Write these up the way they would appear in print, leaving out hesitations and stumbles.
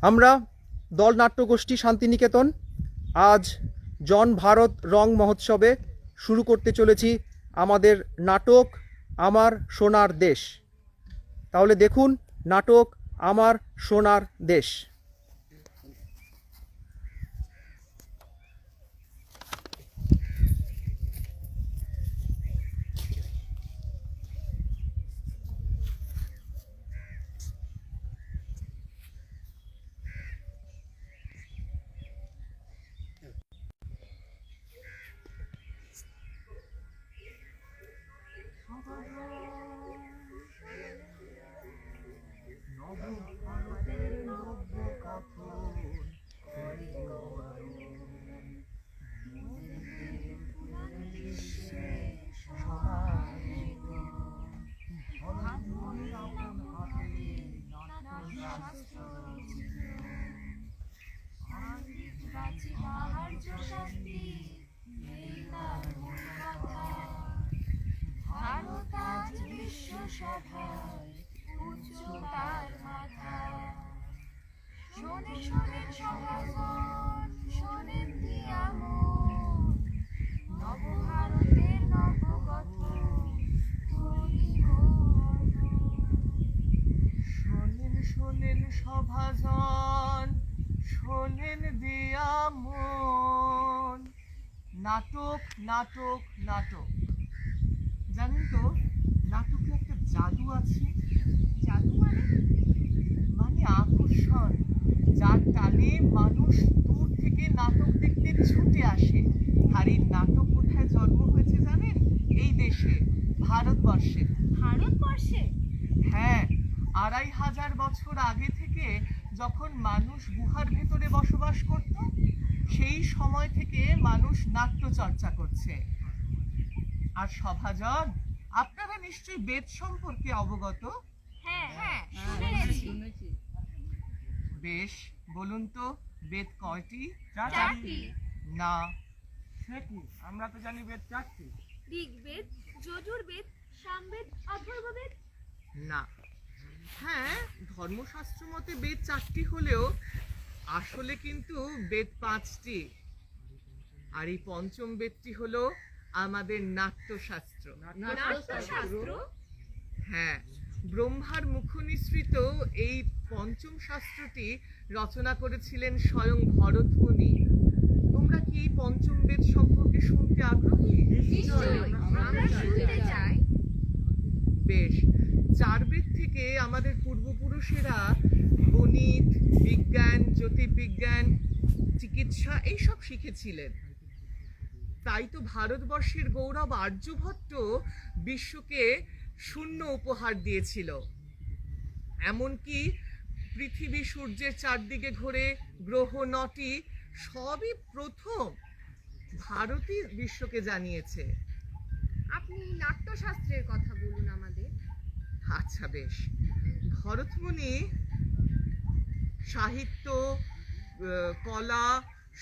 আমরা দল নাট্যগোষ্ঠী শান্তিনিকেতন আজ জন ভারত রং মহোৎসবে শুরু করতে চলেছি আমাদের নাটক আমার সোনার দেশ। তাহলে দেখুন নাটক আমার সোনার দেশ। শোনেন সভাজন, শোনেন দিয়া মন। নাটক নাটক নাটক, জানেন তো নাটকে একটা জাদু আছে। জাদু মানে আকর্ষণ, যার টানে মানুষ দূর থেকে নাটক দেখতে ছুটে আসে। আর এই নাটক কোথায় জন্ম হয়েছে জানেন? এই দেশে, ভারতবর্ষে। ভারতবর্ষে? হ্যাঁ, ২৫০০ বছর আগে থেকে যখন মানুষ গুহার ভেতরে বসবাস করত, সেই সময় থেকে মানুষ নাট্য চর্চা করছে। আর সভাজন, আপনারা নিশ্চয়ই বেদ সম্পর্কে অবগত? হ্যাঁ হ্যাঁ, শুনেছি। বেশ, বলুন তো বেদ কয়টি? চারটি। না। সে কি? আমরা তো জানি বেদ চারটি। ঋগ্বেদ, যজুর্বেদ, সামবেদ, অথর্ববেদ। না। হ্যাঁ, ধর্মশাস্ত্র মতে বেদ ৪টি হলেও আসলে কিন্তু বেদ ৫টি। আর এই পঞ্চম বেদটি হলো আমাদের নাট্যশাস্ত্র। নাট্যশাস্ত্র? হ্যাঁ, ব্রহ্মার মুখ নিঃসৃত এই পঞ্চম শাস্ত্রটি রচনা করেছিলেন স্বয়ং ভরত মুনি। তোমরা কি এই পঞ্চম বেদ সম্পর্কে শুনতে আগ্রহী? নিশ্চয়ই, আমরা শুনতে চাই। বেশ, ৪ বেদ থেকে আমাদের পূর্বপুরুষেরা গণিত, বিজ্ঞান, জ্যোতির্বিজ্ঞান, চিকিৎসা এইসব শিখেছিলেন। তাই তো ভারতবর্ষের গৌরব আর্যভট্ট বিশ্বকে শূন্য উপহার দিয়েছিল। এমনকি পৃথিবী সূর্যের চারদিকে ঘোরে, গ্রহ ৯টি, সবই প্রথম ভারতই বিশ্বকে জানিয়েছে। আপনি নাট্যশাস্ত্রের কথা বলুন আমাদের। আচ্ছা বেশ, ভরতমুনি সাহিত্য, কলা,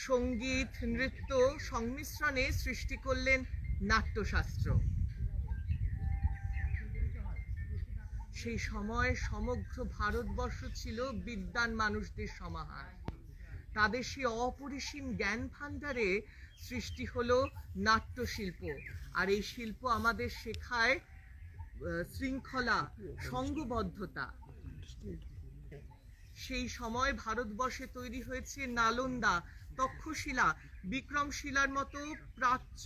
সঙ্গীত, নৃত্য সংমিশ্রণে সৃষ্টি করলেন নাট্যশাস্ত্র। সেই সময় সমগ্র ভারতবর্ষ ছিল বিদ্বান মানুষদের সমাহার। তাদের সেই অপরিসীম জ্ঞান ভাণ্ডারে সৃষ্টি হলো নাট্যশিল্প। আর এই শিল্প আমাদের শেখায় শৃঙ্খলা, সংঘবদ্ধতা। সেই সময় ভারতবর্ষে তৈরি হয়েছে নালন্দা, তক্ষশিলা, বিক্রমশিলার মতো প্রাচ্য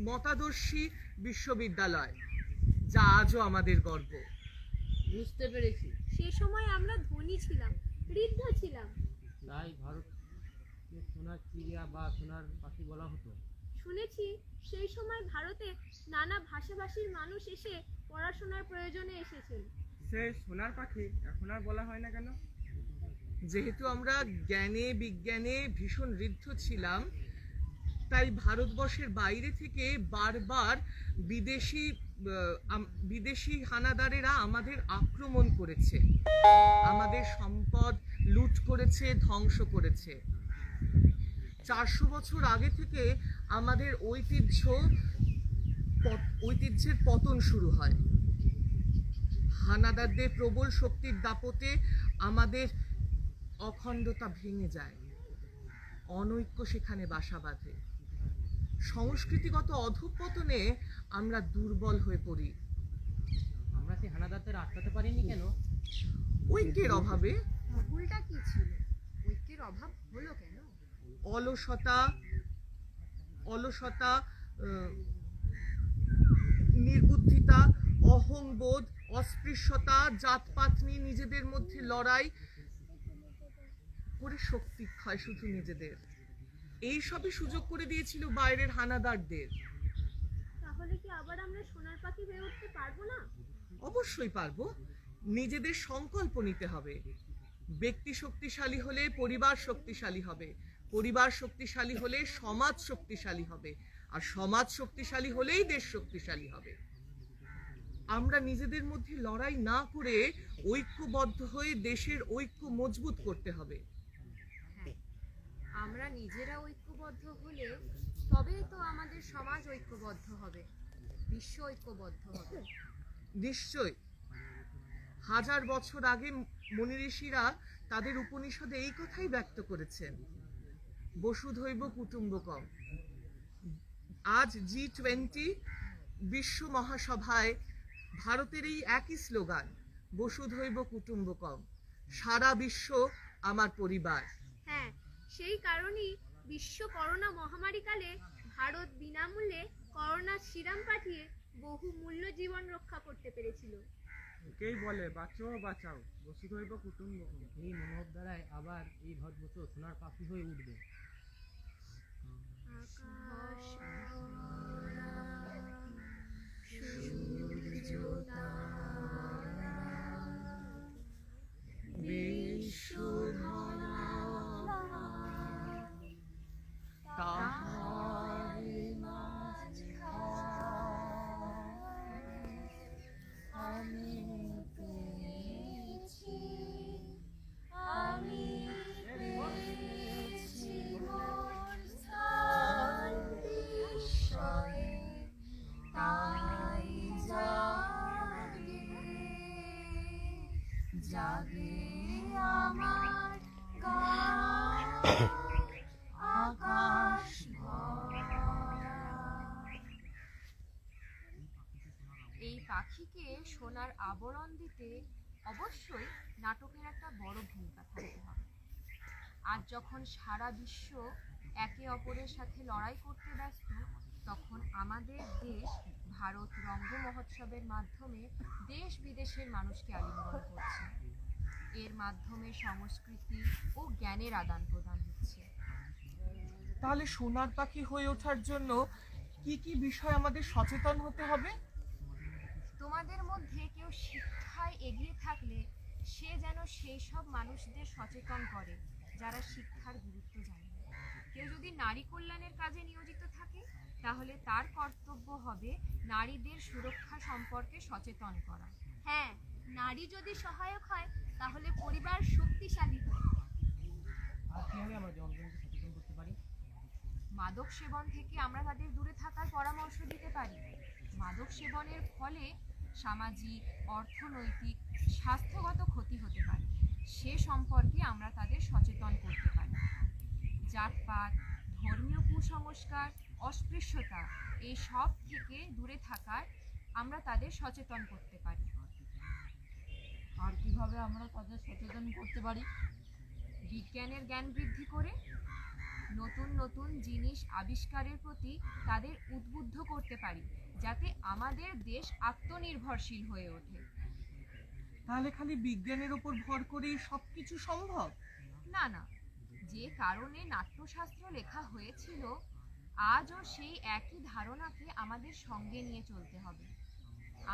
মতাদর্শী বিশ্ববিদ্যালয়, যা আজও আমাদের গর্ব। বুঝতে পেরেছি। সে সময় আমরা ধনী ছিলাম, ঋদ্ধ ছিলাম। তাই ভারতকে সোনার চিড়িয়া বা সোনার পাখি বলা হতো। শুনেছি সেই সময় ভারতে নানা ভাষাভাষীর মানুষ এসে পড়াশোনার প্রয়োজনে এসেছেন। সে সোনার পাখি এখন আর বলা হয় না কেন? যেহেতু আমরা জ্ঞানে বিজ্ঞানে ভীষণ ঋদ্ধ ছিলাম, তাই ভারতবর্ষের বাইরে থেকে বারবার বিদেশি হানাদারেরা আমাদের আক্রমণ করেছে, আমাদের সম্পদ লুট করেছে, ধ্বংস করেছে। ৪০০ বছর আগে থেকে আমাদের ঐতিহ্যের পতন শুরু হয়। হানাদারদের প্রবল শক্তির দাপটে আমাদের অখণ্ডতা ভেঙে যায়, অনৈক্য সেখানে বাসা বাঁধে, সংস্কৃতিগত অধঃপতনে আমরা দুর্বল হয়ে পড়ি। আমরা কি হানাদারদের আটকাতে পারিনি কেন? ঐক্যের অভাবে, ভুলটা কি ছিল? ঐক্যের অভাব হলো কেন? অলসতা, নির্বুদ্ধিতা, অহংবোধ, অস্পৃশ্যতা, জাতপাত নিয়ে নিজেদের মধ্যে লড়াই করে শক্তি ক্ষয় শুধু নিজেদের। এই সবই সুযোগ করে দিয়েছিল বাইরের হানাদারদের। তাহলে কি আবার আমরা সোনার পাখি হয়ে উঠতে পারবো না? অবশ্যই পারবো। নিজেদের সংকল্প নিতে হবে। ব্যক্তি শক্তিশালী হলে পরিবার শক্তিশালী হবে, পরিবার শক্তিশালী হলে সমাজ শক্তিশালী হবে, আর সমাজ শক্তিশালী হলেই দেশ শক্তিশালী হবে। আমরা নিজেদের মধ্যে লড়াই না করে ঐক্যবদ্ধ হয়ে দেশের ঐক্য মজবুত করতে হবে। আমরা নিজেরা ঐক্যবদ্ধ হলে তবেই তো আমাদের সমাজ ঐক্যবদ্ধ হবে, বিশ্ব ঐক্যবদ্ধ হবে। নিশ্চয়। হাজার বছর আগে মুনি ঋষিরা তাদের উপনিষদে এই কথাই ব্যক্ত করেছেন, বসুধৈব কুটুম্বকম। আজ G20 বিশ্ব মহাসভায় ভারতের এই একই স্লোগান, বসুধৈব কুটুম্বকম, সারা বিশ্ব আমার পরিবার। হ্যাঁ, সেই কারণেই বিশ্ব করোনা মহামারীকালে ভারত বিনামূল্যে করোনার সিরাম পাঠিয়ে বহু মূল্য জীবন রক্ষা করতে পেরেছিল। একেই বলে বাঁচাও বাঁচাও, বসুধৈব কুটুম্বকম। এই মনোভাব দ্বারাই আবার এই ভারতবর্ষ সোনার পাখি হয়ে উঠবে। আকাশ এই পাখিকে সোনার আবরণ দিতে অবশ্যই নাটকের একটা বড় ভূমিকা থাকতে হবে। আজ যখন সারা বিশ্ব একে অপরের সাথে লড়াই করতে ব্যস্ত, তখন আমাদের দেশ ভারত রঙ্গ মহোৎসবের মাধ্যমে দেশ বিদেশের মানুষকে আলিঙ্গন করছে। এর মাধ্যমে সংস্কৃতি ও জ্ঞানের আদান প্রদান হচ্ছে। তাহলে সোনার পাখি হয়ে ওঠার জন্য কি কি বিষয় আমাদের সচেতন হতে হবে? তোমাদের মধ্যে কেউ শিক্ষায় এগিয়ে থাকলে সে যেন সেই সব মানুষদের সচেতন করে যারা শিক্ষার গুরুত্ব জানে। কেউ যদি নারী কল্যাণের কাজে নিয়োজিত থাকে, তাহলে তার কর্তব্য হবে নারীদের সুরক্ষা সম্পর্কে সচেতন করা। হ্যাঁ, নারী যদি সহায়ক হয় তাহলে পরিবার শক্তিশালী হয়। আর কিভাবে আমরা জনগণকে সচেতন করতে পারি? মাদক সেবন থেকে আমরা তাদের দূরে থাকার পরামর্শ দিতে পারি। মাদক সেবনের ফলে সামাজিক, অর্থনৈতিক, স্বাস্থ্যগত ক্ষতি হতে পারে, সে সম্পর্কে আমরা তাদের সচেতন করতে পারি। জাতপাত, ধর্মীয় কুসংস্কার, অস্পৃশ্যতা এই সব থেকে দূরে থাকার আমরা তাদের সচেতন করতে পারি। আর কিভাবে আমরা তাদের সচেতন করতে পারি? বিজ্ঞানের জ্ঞান বৃদ্ধি করে নতুন নতুন জিনিস আবিষ্কারের প্রতি তাদের উদ্বুদ্ধ করতে পারি, যাতে আমাদের দেশ আত্মনির্ভরশীল হয়ে ওঠে। তাহলে খালি বিজ্ঞানের উপর ভর করেই সবকিছু সম্ভব? না না, যে কারণে নাট্যশাস্ত্র লেখা হয়েছিল, আজও সেই একই ধারণাকে আমাদের সঙ্গে নিয়ে চলতে হবে।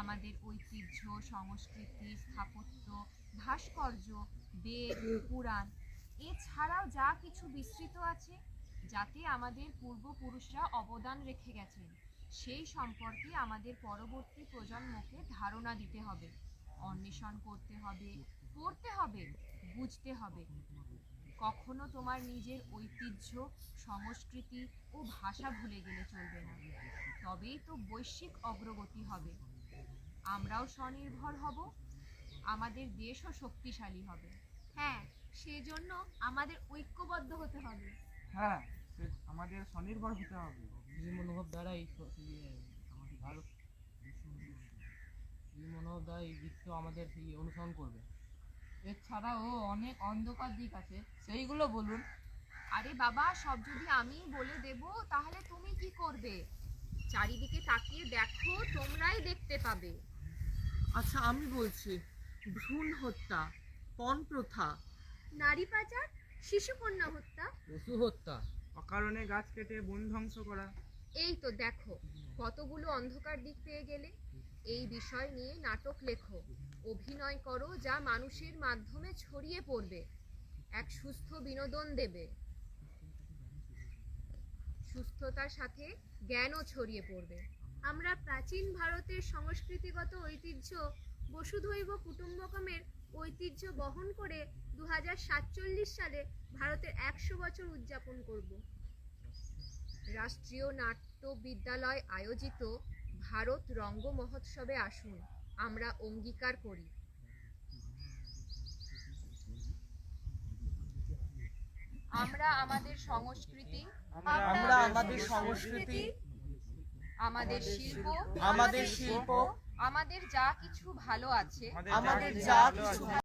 আমাদের ঐতিহ্য, সংস্কৃতি, স্থাপত্য, ভাস্কর্য, বেদ, পুরাণ এছাড়াও যা কিছু বিস্তৃত আছে, যাতে আমাদের পূর্বপুরুষরা অবদান রেখে গেছেন, সেই সম্পর্কে আমাদের পরবর্তী প্রজন্মকে ধারণা দিতে হবে, অন্বেষণ করতে হবে, পড়তে হবে, বুঝতে হবে। কখনো তোমার নিজের ঐতিহ্য, সংস্কৃতি ও ভাষা ভুলে গেলে চলবে না, তবেই তো বৈশ্বিক অগ্রগতি হবে। আমরাও স্বনির্ভর হব, আমাদের দেশও শক্তিশালী হবে। হ্যাঁ, সেজন্য আমাদের ঐক্যবদ্ধ হতে হবে। হ্যাঁ, আমাদের স্বনির্ভর হতে হবে। এই মনোভাব দ্বারাই ভারত এই মনোভাব দ্বারা এই বিশ্ব আমাদের অনুসরণ করবে। এছাড়াও অনেক অন্ধকার দিক আছে, সেইগুলো বলুন। আরে বাবা, সব যদি আমি বলে দেব তাহলে তুমি কি করবে? চারিদিকে তাকিয়ে দেখো, তোমরাই দেখতে পাবে। আচ্ছা, আমি বলছি, ভ্রূণ হত্যা, পণ প্রথা, নারী পাচার, শিশুকন্যা হত্যা, পশু হত্যা, অকারণে গাছ কেটে বন ধ্বংস করা। এই তো দেখো, কতগুলো অন্ধকার দিক পেয়ে গেলে। এই বিষয় নিয়ে নাটক লেখো, অভিনয় করো, যা মানুষের মাধ্যমে ছড়িয়ে পড়বে, এক সুস্থ বিনোদন দেবে। সুস্থতার সাথে জ্ঞানও ছড়িয়ে পড়বে। আমরা প্রাচীন ভারতের সংস্কৃতিগত ঐতিহ্য বসুধৈব কুটুম্বকমের ঐতিহ্য বহন করে 2047 সালে ভারতের 100 বছর উদযাপন করব। রাষ্ট্রীয় নাট্য বিদ্যালয় আয়োজিত ভারত রঙ্গ মহোৎসবে আসুন, আমরা অঙ্গীকার করি। আমরা আমাদের সংস্কৃতি, আমরা আমাদের সংস্কৃতি, আমাদের শিল্প, আমাদের শিল্প, আমাদের যা কিছু ভালো আছে আমাদের যা কিছু